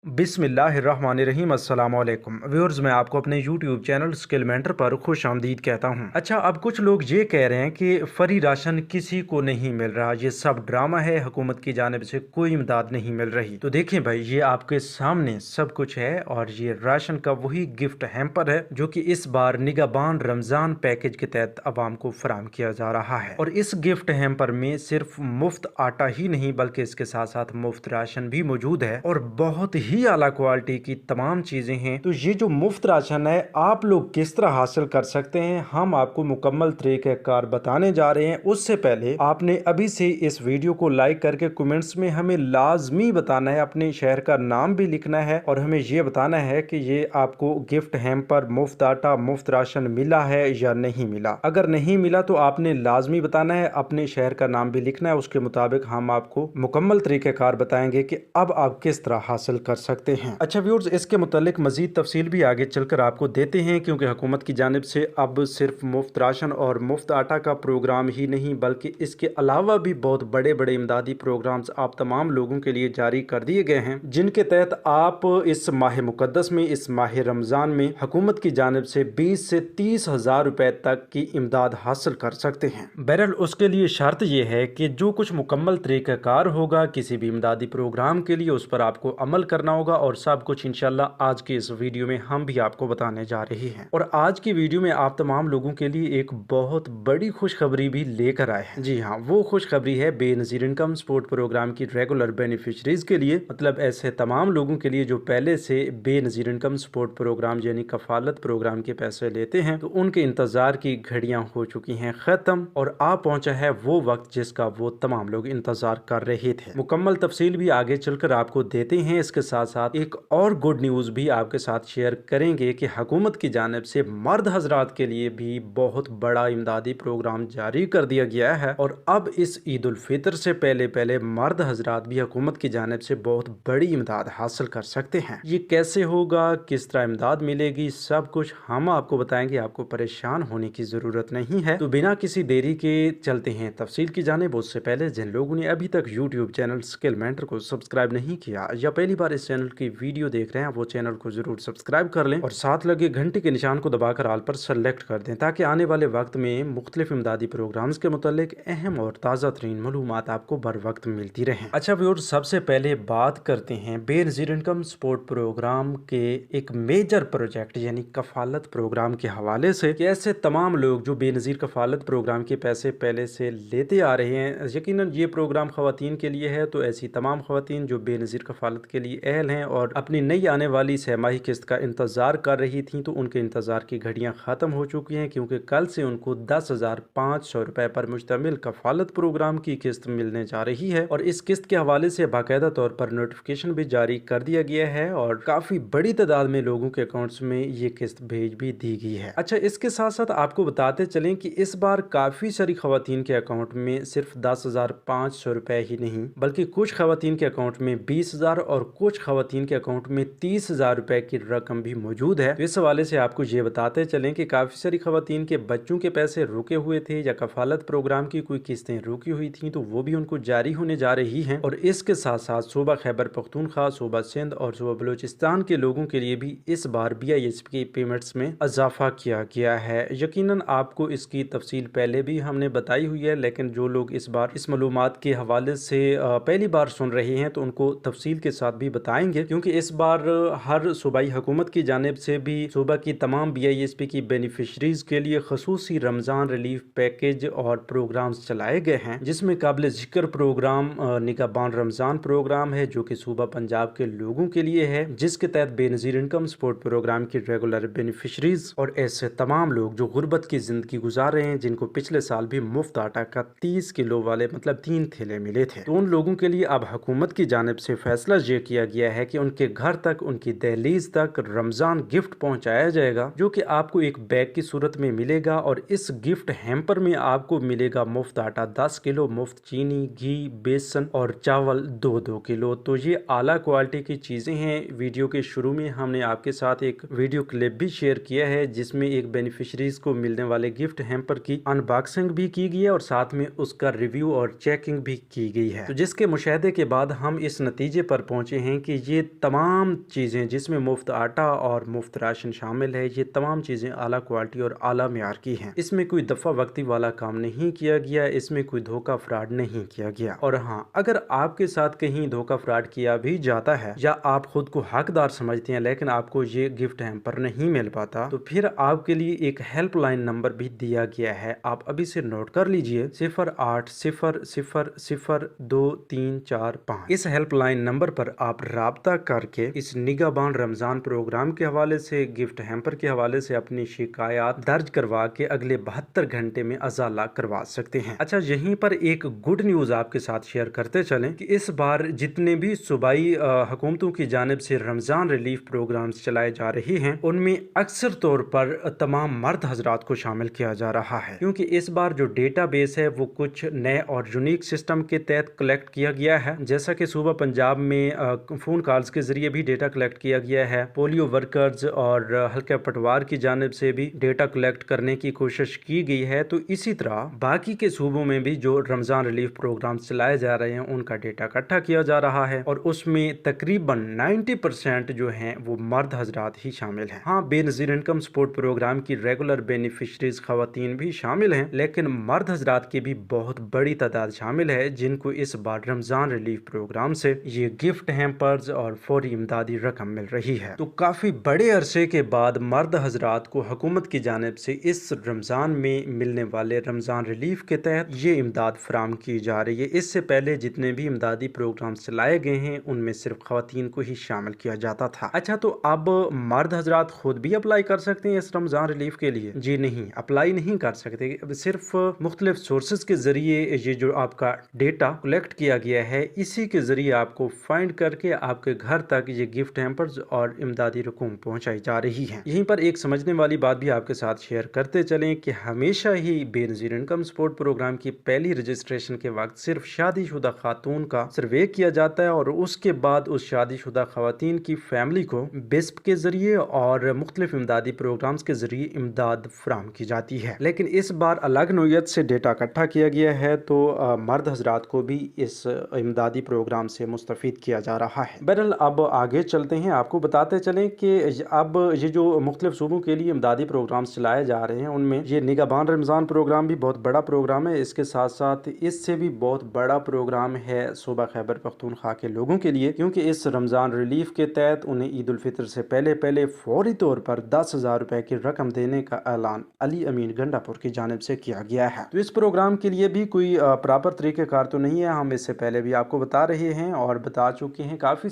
बिस्मिल्लाहिर्रहमानिर्रहीम अस्सलाम वालेकुम व्यूअर्स, मैं आपको अपने यूट्यूब चैनल स्किल मेंटर पर खुश आमदीद कहता हूं। अच्छा, अब कुछ लोग ये कह रहे हैं कि फ्री राशन किसी को नहीं मिल रहा, ये सब ड्रामा है, हुकूमत की जानिब से कोई इमदाद नहीं मिल रही। तो देखें भाई, ये आपके सामने सब कुछ है और ये राशन का वही गिफ्ट हैम्पर है जो कि इस बार निगाहबान रमजान पैकेज के तहत आवाम को फराम किया जा रहा है। और इस गिफ्ट हैम्पर में सिर्फ मुफ्त आटा ही नहीं बल्कि इसके साथ साथ मुफ्त राशन भी मौजूद है और बहुत ही आला क्वालिटी की तमाम चीजें हैं। तो ये जो मुफ्त राशन है आप लोग किस तरह हासिल कर सकते हैं, हम आपको मुकम्मल तरीक़ाकार बताने जा रहे हैं। उससे पहले आपने अभी से इस वीडियो को लाइक करके कमेंट्स में हमें लाजमी बताना है, अपने शहर का नाम भी लिखना है और हमें ये बताना है कि ये आपको गिफ्ट हैम्पर, मुफ्त आटा, मुफ्त राशन मिला है या नहीं मिला। अगर नहीं मिला तो आपने लाजमी बताना है, अपने शहर का नाम भी लिखना है। उसके मुताबिक हम आपको मुकम्मल तरीक़ाकार बताएंगे कि अब आप किस तरह हासिल कर सकते हैं। अच्छा व्यूअर्स, इसके मुतालिक मजीद तफसील भी आगे चलकर आपको देते हैं, क्योंकि हुकूमत की जानिब से अब सिर्फ मुफ्त राशन और मुफ्त आटा का प्रोग्राम ही नहीं बल्कि इसके अलावा भी बहुत बड़े बड़े इमदादी प्रोग्राम्स आप तमाम लोगों के लिए जारी कर दिए गए हैं, जिनके तहत आप इस माह मुकद्दस में, इस माह रमजान में हुकूमत की जानिब से 20 से 30 हजार रुपए तक की इमदाद हासिल कर सकते हैं। बहरहाल उसके लिए शर्त यह है कि जो कुछ मुकम्मल तरीक़ाकार होगा किसी भी इमदादी प्रोग्राम के लिए, उस पर आपको अमल करना होगा और सब कुछ इंशाल्लाह आज के इस वीडियो में हम भी आपको बताने जा रहे हैं। और आज की वीडियो में आप तमाम लोगों के लिए एक बहुत बड़ी खुशखबरी भी लेकर आए हैं। जी हाँ, वो खुशखबरी है बेनजीर इनकम सपोर्ट प्रोग्राम की रेगुलर बेनिफिशरीज के लिए, मतलब ऐसे तमाम लोगों के लिए जो पहले से बेनजीर इनकम सपोर्ट प्रोग्राम यानी कफालत प्रोग्राम के पैसे लेते हैं। तो उनके इंतजार की घड़ियां हो चुकी हैं खत्म और आ पहुंचा है वो वक्त जिसका वो तमाम लोग इंतजार कर रहे थे। मुकम्मल तफसील भी आगे चलकर आपको देते हैं। इसके साथ साथ एक और गुड न्यूज भी आपके साथ शेयर करेंगे कि हुकूमत की जानिब से मर्द हजरात के लिए भी बहुत बड़ा इमदादी प्रोग्राम जारी कर दिया गया है और अब इस ईद उल फितर से पहले पहले मर्द हजरात भी हुकूमत की जानिब से बहुत बड़ी इमदाद हासिल कर सकते हैं। ये कैसे होगा, किस तरह इमदाद मिलेगी, सब कुछ हम आपको बताएंगे। आपको परेशान होने की जरूरत नहीं है। तो बिना किसी देरी के चलते हैं तफसील की जानिब। उससे पहले जिन लोगों ने अभी तक यूट्यूब चैनल स्किल मेंटर को सब्सक्राइब नहीं किया या पहली बार इस चैनल की वीडियो देख रहे हैं, वो चैनल को जरूर सब्सक्राइब कर लें और साथ लगे घंटे के निशान को दबाकर ऑल पर सेलेक्ट कर दें, ताकि आने वाले वक्त में मुख्तलिफ इमदादी प्रोग्राम्स के मुतालिक अहम और ताज़ा तरीन मालूमात आपको बर वक्त मिलती रहे। अच्छा व्यूअर्स, सबसे पहले बात करते हैं बेनजीर इनकम सपोर्ट प्रोग्राम के एक मेजर प्रोजेक्ट यानी कफालत प्रोग्राम के हवाले से कि ऐसे तमाम लोग जो बेनजीर कफालत प्रोग्राम के पैसे पहले से लेते आ रहे हैं। यकीनन ये प्रोग्राम खवातीन के लिए है, तो ऐसी तमाम खवातीन जो बेनजीर कफालत के लिए अहल हैं और अपनी नई आने वाली सहमाही किस्त का इंतजार कर रही थी, तो उनके इंतजार की घड़ियां खत्म हो चुकी हैं, क्योंकि कल से उनको 10,500 रुपए पर मुश्तमिल कफालत प्रोग्राम की किस्त मिलने जा रही है। और इस किस्त के हवाले से बाकायदा तौर पर नोटिफिकेशन भी जारी कर दिया गया है और काफी बड़ी तादाद में लोगों के अकाउंट्स में ये किस्त भेज भी दी गई है। अच्छा, इसके साथ साथ आपको बताते चलें कि इस बार काफी सारी खवातीन के अकाउंट में सिर्फ 10,500 रुपए ही नहीं बल्कि कुछ खवातीन के अकाउंट में 20,000 और कुछ खवातीन के अकाउंट में 30,000 रुपए की रकम भी मौजूद है। तो इस हवाले से आपको ये बताते चलें कि काफी सारी खवातीन के बच्चों के पैसे रुके हुए थे या कफालत प्रोग्राम की कोई किस्तें रुकी हुई थी, तो वो भी उनको जारी होने जा रही हैं। और इसके साथ साथ सूबा खैबर पख्तूनख्वा, सूबा सिंध और सूबा बलूचिस्तान के लोगों के लिए भी इस बार BISP की पेमेंट्स में इजाफा किया गया है। यकीनन आपको इसकी तफसील पहले भी हमने बताई हुई है, लेकिन जो लोग इस बार इस मालूमात के हवाले से पहली बार सुन रहे हैं तो उनको तफसील के साथ भी बताएंगे, क्योंकि इस बार हर सूबाई हुकूमत की जानिब से भी सूबा की तमाम BISP की बेनिफिशरीज के लिए खसूसी रमजान रिलीफ पैकेज और प्रोग्राम्स चलाए गए हैं, जिसमें काबिल जिक्र प्रोग्राम निगाहबान रमजान प्रोग्राम है जो कि सूबा पंजाब के लोगों के लिए है, जिसके तहत बेनजीर इनकम सपोर्ट प्रोग्राम की रेगुलर बेनिफिशरीज और ऐसे तमाम लोग जो गुर्बत की जिंदगी गुजार रहे हैं, जिनको पिछले साल भी मुफ्त आटा का 30 किलो वाले मतलब 3 थैले मिले थे, तो उन लोगों के लिए अब हुकूमत की जानिब से फैसला ये किया गया है कि उनके घर तक, उनकी दहलीज तक रमजान गिफ्ट पहुंचाया जाएगा, जो कि आपको एक बैग की सूरत में मिलेगा। और इस गिफ्ट हैम्पर में आपको मिलेगा मुफ्त आटा 10 किलो, मुफ्त चीनी, घी, बेसन और चावल 2-2 किलो। तो ये आला क्वालिटी की चीजें हैं। वीडियो के शुरू में हमने आपके साथ एक वीडियो क्लिप भी शेयर किया है, जिसमें एक बेनिफिशरीज को मिलने वाले गिफ्ट हैम्पर की अनबॉक्सिंग भी की गई है और साथ में उसका रिव्यू और चेकिंग भी की गई है। तो जिसके मुशाहदे के बाद हम इस नतीजे पर पहुंचे हैं कि ये तमाम चीज़ें जिसमें मुफ्त आटा और मुफ्त राशन शामिल है, ये तमाम चीज़ें आला क्वालिटी और आला म्यार की हैं। इसमें कोई दफ़ा वक्ती वाला काम नहीं किया गया, इसमें कोई धोखा फ्रॉड नहीं किया गया। और हाँ, अगर आपके साथ कहीं धोखा फ्रॉड किया भी जाता है या आप खुद को हकदार समझते हैं लेकिन आपको ये गिफ्ट हैम्पर नहीं मिल पाता, तो फिर आपके लिए एक हेल्पलाइन नंबर भी दिया गया है। आप अभी से नोट कर लीजिए 0800002345। इस हेल्पलाइन नंबर पर आप राब्ता करके इस निगाहबान रमजान प्रोग्राम के हवाले से, गिफ्ट हैम्पर के हवाले से अपनी शिकायत दर्ज करवा के अगले 72 घंटे में अजाला करवा सकते हैं। अच्छा, यहीं पर एक गुड न्यूज आपके साथ शेयर करते चलें कि इस बार जितने भी सूबाई हुकूमतों की जानिब से रमजान रिलीफ प्रोग्राम्स चलाए जा रहे हैं, उनमें अक्सर तौर पर तमाम मर्द हजरात को शामिल किया जा रहा है, क्योंकि इस बार जो डेटा बेस है वो कुछ नए और यूनिक सिस्टम के तहत कलेक्ट किया गया है। जैसा कि सूबा पंजाब में फोन कॉल्स के जरिए भी डेटा कलेक्ट किया गया है, पोलियो वर्कर्स और हल्का पटवार की जानिब से भी डेटा कलेक्ट करने की कोशिश की गई है। तो इसी तरह बाकी के सूबों में भी जो रमजान रिलीफ प्रोग्राम चलाए जा रहे हैं उनका डेटा इकट्ठा किया जा रहा है और उसमें तकरीबन 90% जो हैं वो मर्द हजरात ही शामिल हैं। हाँ, बेनजीर इनकम सपोर्ट प्रोग्राम की रेगुलर बेनिफिशरीज खवातीन भी शामिल हैं, लेकिन मर्द हजरात की भी बहुत बड़ी तादाद शामिल है जिनको इस बार रमजान रिलीफ प्रोग्राम से ये गिफ्ट हैम्पर्स और फौरी इमदादी रकम मिल रही है। तो काफी बड़े अरसे के बाद मर्द हजरात को हुकूमत की जानिब से इस रमजान में मिलने वाले रमजान रिलीफ के तहत ये इमदाद फराम की जा रही है। इससे पहले जितने भी इमदादी प्रोग्राम चलाए गए हैं उनमें सिर्फ खवातीन को ही शामिल किया जाता था। अच्छा, तो अब मर्द हजरात खुद भी अप्लाई कर सकते हैं इस रमजान रिलीफ के लिए? जी नहीं, अप्लाई नहीं कर सकते। सिर्फ मुख्तलिफ सोर्सेज के जरिए ये जो आपका डेटा कलेक्ट किया गया है, इसी के जरिए आपको फाइंड करके आपके घर तक ये गिफ्ट हैम्पर्स और इमदादी रकूम पहुंचाई जा रही है। यहीं पर एक समझने वाली बात भी आपके साथ शेयर करते चलें कि हमेशा ही बेनजीर इनकम सपोर्ट प्रोग्राम की पहली रजिस्ट्रेशन के वक्त सिर्फ शादीशुदा खातून का सर्वे किया जाता है और उसके बाद उस शादीशुदा खवातीन की फैमिली को बिस्प के जरिए और मुख्तलिफ इमदादी प्रोग्राम्स के जरिए इमदाद फराम की जाती है। लेकिन इस बार अलग नोयत से डेटा इकट्ठा किया गया है, तो मर्द हजरात को भी इस इमदादी प्रोग्राम से मुस्तफीद किया जा रहा है। बहरहाल अब आगे चलते हैं, आपको बताते चलें कि अब ये जो मुख्तलिफ सूबों के लिए इमदादी प्रोग्राम्स चलाए जा रहे हैं उनमें ये निगाहबान रमजान प्रोग्राम भी बहुत बड़ा प्रोग्राम है। इसके साथ साथ इससे भी बहुत बड़ा प्रोग्राम है सूबा खैबर पख्तूनख्वा के लोगों के लिए, क्योंकि इस रमजान रिलीफ के तहत उन्हें ईद उल फितर से पहले पहले फौरी तौर पर 10,000 रुपए की रकम देने का ऐलान अली अमीन गंडापुर की जानिब से किया गया है। तो इस प्रोग्राम के लिए भी कोई प्रॉपर तरीक़ेकार तो नहीं है, हम इससे पहले भी आपको बता रहे हैं और बता चुके हैं। काफ़ी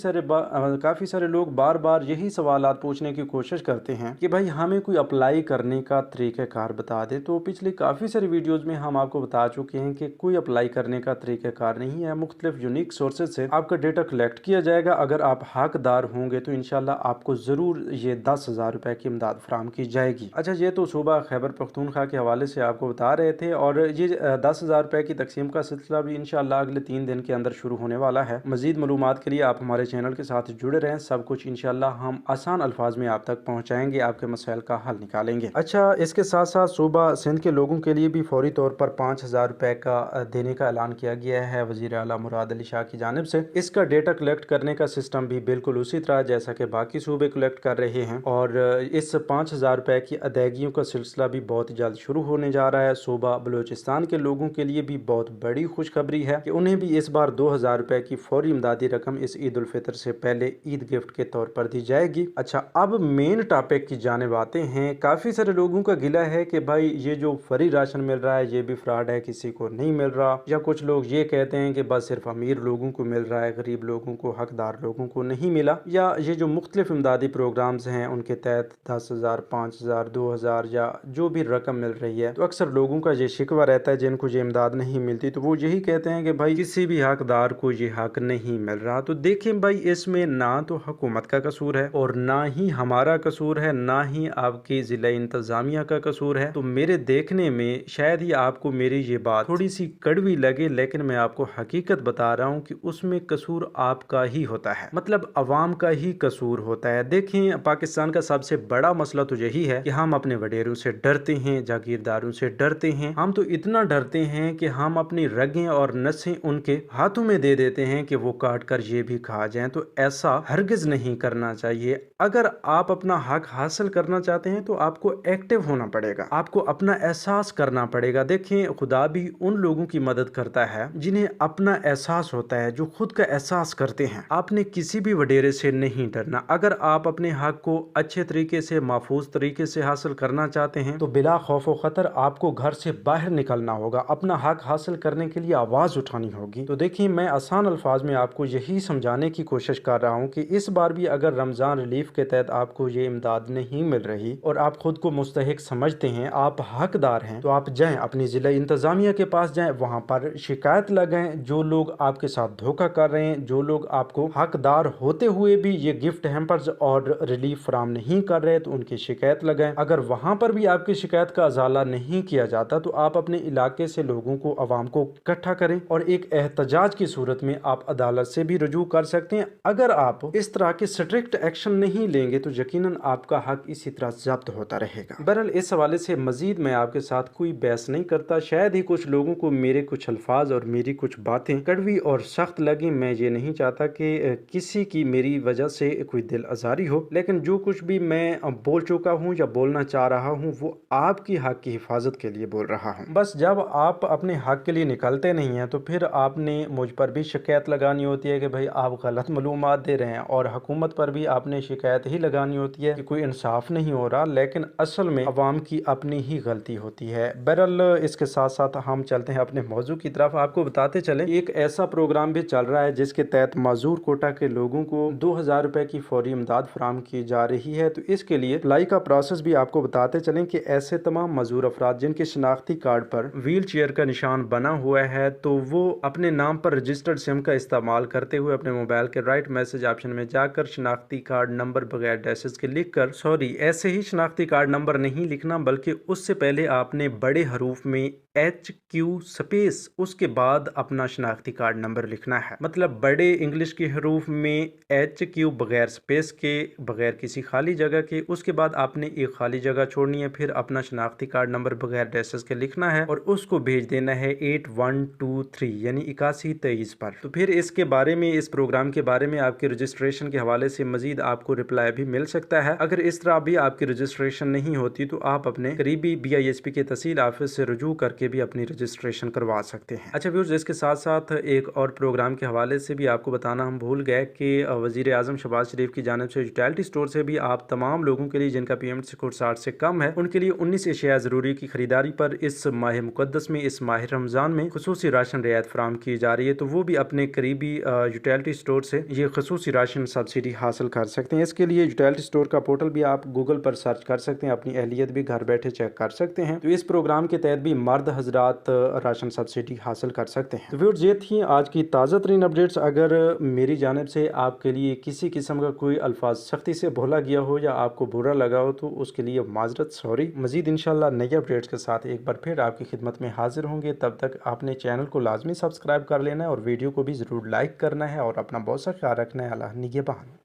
सारे लोग बार बार यही सवालात पूछने की कोशिश करते हैं कि भाई हमें कोई अप्लाई करने का तरीक़ेकार बता दे। तो पिछले काफ़ी सारे वीडियोज़ में हम आपको बता चुके हैं कि कोई अप्लाई करने का तरीक़ेकार नहीं है। मुख्तलिफ यूनिक सोर्सेज से आपका डेटा कलेक्ट किया जाएगा। अगर आप हकदार होंगे तो इंशाल्लाह आपको ज़रूर ये 10,000 रुपए की इमदाद फराम की जाएगी। अच्छा, ये तो सूबा खैबर पख्तूनख्वा के हवाले से आपको बता रहे थे और ये 10,000 रुपए की तकसीम का सिलसिला भी इंशाल्लाह अगले 3 दिन के अंदर शुरू होने वाला है। मजीद मालूमात के लिए आप हमारे चैनल के साथ जुड़े रहें। सब कुछ इंशाल्लाह हम आसान अल्फाज में आप तक पहुँचाएंगे, आपके मसाइल का हल निकालेंगे। अच्छा, इसके साथ साथ सूबा सिंध के लोगों के लिए भी फौरी तौर पर 5,000 रुपए का देने का ऐलान किया गया है वज़ीर आला मुराद अली शाह की जानिब से। इसका डेटा कलेक्ट करने का सिस्टम भी बिल्कुल उसी तरह जैसा कि बाकी सूबे कलेक्ट कर रहे हैं और इस 5,000 रुपए की अदायगियों का सिलसिला भी बहुत जल्द शुरू होने जा रहा है। सूबा बलूचिस्तान के लोगों के लिए भी बहुत बड़ी खुशखबरी है कि उन्हें भी इस बार 2,000 रुपए की फौरी इमदादी रकम इस ईद उल फितर से पहले ईद गिफ्ट के तौर पर दी जाएगी। अच्छा, अब मेन टॉपिक की जानिब आते हैं। काफ़ी सारे लोगों का गिला है कि भाई ये जो फ्री राशन मिल रहा है ये भी फ्रॉड है, किसी को नहीं मिल रहा, या कुछ लोग ये कहते हैं कि बस सिर्फ अमीर लोगों को मिल रहा है, गरीब लोगों को, हकदार लोगों को नहीं मिला, या ये जो मुख्तलिफ इमदादी प्रोग्राम्स हैं उनके तहत 10,000, 5,000, 2,000 या जो भी रकम मिल रही है। तो अक्सर लोगों का ये शिकवा रहता है जिनको ये इमदाद नहीं मिलती, तो वो यही कहते हैं कि भाई किसी भी हकदार को ये हक नहीं मिल रहा। तो देखें भाई, इसमें ना तो हुकूमत का कसूर है और ना ही हमारा कसूर है, ना ही आपकी जिला इंतजामिया का कसूर है। तो मेरे देखने में शायद ही आपको मेरी ये बात थोड़ी सी कड़वी लगे, लेकिन मैं आपको हकीकत बता रहा हूँ कि उसमें कसूर आपका ही होता है, मतलब अवाम का ही कसूर होता है। देखें, पाकिस्तान का सबसे बड़ा मसला तो यही है कि हम अपने वडेरों से डरते हैं, जागीरदारों से डरते हैं। हम तो इतना डरते हैं कि हम अपनी रगें और नसें उनके हाथों में दे देते हैं कि वो काट कर ये भी खा आ जाएं, तो ऐसा हरगिज नहीं करना चाहिए। अगर आप अपना हक हासिल करना चाहते हैं तो आपको एक्टिव होना पड़ेगा, आपको अपना एहसास करना पड़ेगा। देखिए, खुदा भी उन लोगों की मदद करता है जिन्हें अपना एहसास होता है, जो खुद का एहसास करते हैं। आपने किसी भी वडेरे से नहीं डरना। अगर आप अपने हक को अच्छे तरीके से, महफूज तरीके से हासिल करना चाहते हैं तो बिला खौफ व खतर आपको घर से बाहर निकलना होगा, अपना हक हासिल करने के लिए आवाज उठानी होगी। तो देखिए, मैं आसान अल्फाज में आपको यही समझाने की कोशिश कर रहा हूँ कि इस बार भी अगर रमजान रिलीफ के तहत आपको ये इमदाद नहीं मिल रही और आप खुद को मुस्तहिक समझते हैं, आप हकदार हैं, तो आप जाएं, अपनी जिला इंतजामिया के पास जाएं, वहां पर शिकायत लगाएं। जो लोग आपके साथ धोखा कर रहे हैं, जो लोग आपको हकदार होते हुए भी ये गिफ्ट हैम्पर्स और रिलीफ फराम नहीं कर रहे, तो उनकी शिकायत लगाएं। अगर वहां पर भी आपकी शिकायत का अजाला नहीं किया जाता तो आप अपने इलाके से लोगों को, अवाम को इकट्ठा करें और एक एहतजाज की सूरत में आप अदालत से भी रुजू कर सकते हैं। अगर आप इस तरह के स्ट्रिक्ट एक्शन नहीं लेंगे तो यकीनन आपका हक इसी तरह जब्त होता रहेगा। बहरहाल, इस हवाले से मजीद मैं आपके साथ कोई बहस नहीं करता। शायद ही कुछ लोगों को मेरे कुछ अल्फाज और मेरी कुछ बातें कड़वी और सख्त लगी। मैं ये नहीं चाहता कि किसी की मेरी वजह से कोई दिल आजारी हो, लेकिन जो कुछ भी मैं बोल चुका हूँ या बोलना चाह रहा हूँ वो आपकी हक की हिफाजत के लिए बोल रहा हूँ। बस जब आप अपने हक के लिए निकलते नहीं हैं तो फिर आपने मुझ पर भी शिकायत लगानी होती है कि भाई आप गलत मालूमात दे रहे हैं, और हुकूमत पर भी आपने शिकायत ही लगानी होती है कि कोई इंसाफ नहीं हो रहा, लेकिन असल में अवाम की अपनी ही गलती होती है। बहरहाल, इसके साथ साथ हम चलते हैं अपने मौजू की तरफ। आपको बताते चले, एक ऐसा प्रोग्राम भी चल रहा है जिसके तहत माजूर कोटा के लोगों को 2000 रुपए की फौरी इमदाद फराम की जा रही है। तो इसके लिए अप्लाई का प्रोसेस भी आपको बताते चलें कि ऐसे तमाम मजूर अफराद जिनके शनाख्ती कार्ड पर व्हील चेयर का निशान बना हुआ है, तो वो अपने नाम पर रजिस्टर्ड सिम का इस्तेमाल करते हुए अपने मोबाइल के राइट मैसेज ऑप्शन में जाकर शनाख्ती कार्ड नंबर बगैर डैशेस के लिखकर, सॉरी, ऐसे ही शनाख्ती कार्ड नंबर नहीं लिखना, बल्कि उससे पहले आपने बड़े हरूफ में HQ स्पेस उसके बाद अपना शनाख्ती कार्ड नंबर लिखना है। मतलब बड़े इंग्लिश के हरूफ में HQ बगैर स्पेस के, बगैर किसी खाली जगह के, उसके बाद आपने एक खाली जगह छोड़नी है, फिर अपना शनाख्ती कार्ड नंबर बगैर डैशेस के लिखना है और उसको भेज देना है 8123 यानी 8123 पर। तो फिर इसके बारे में, इस प्रोग्राम के बारे में आपके रजिस्ट्रेशन के हवाले से मजीद आपको रिप्लाई भी मिल सकता है। अगर इस तरह भी आपकी रजिस्ट्रेशन नहीं होती तो आप अपने करीबी BISP के तहसील ऑफिस से रुजू करके भी अपनी रजिस्ट्रेशन करवा सकते हैं। अच्छा व्यूअर्स, इसके साथ साथ एक और प्रोग्राम के हवाले से भी आपको बताना हम भूल गए कि वजीर आजम शहबाज शरीफ की जानिब से यूटिलिटी स्टोर से भी आप तमाम लोगों के लिए जिनका पेमेंट स्कोर 60 से कम है, उनके लिए 19 एशिया जरूरी की खरीदारी पर इस माह मुकद्दस में, इस माह रमजान में खुसूसी राशन रियायत फराम की जा रही है। तो वो भी अपने करीबी यूटिलिटी स्टोर से ये खुसूसी राशन सब्सिडी हासिल कर सकते हैं। इसके लिए यूटिलिटी स्टोर का पोर्टल भी आप गूगल पर सर्च कर सकते हैं, अपनी अहलियत भी घर बैठे चेक कर सकते हैं। तो इस प्रोग्राम के तहत भी मर्द हजरात राशन सब्सिडी हासिल कर सकते हैं। तो व्यूअर्स, ये थी आज की ताज़ा तरीन अपडेट्स। अगर मेरी जानिब से आपके लिए किसी किस्म का कोई अल्फाज सख्ती से बोला गया हो या आपको बुरा लगा हो तो उसके लिए माजरत, सॉरी। मजीद इंशाल्लाह नए अपडेट्स के साथ एक बार फिर आपकी खिदमत में हाजिर होंगे। तब तक आपने चैनल को लाजमी सब्सक्राइब कर लेना है और वीडियो को भी ज़रूर लाइक करना है और अपना बहुत सा ख्याल रखना है। अल्लाह निगहबान।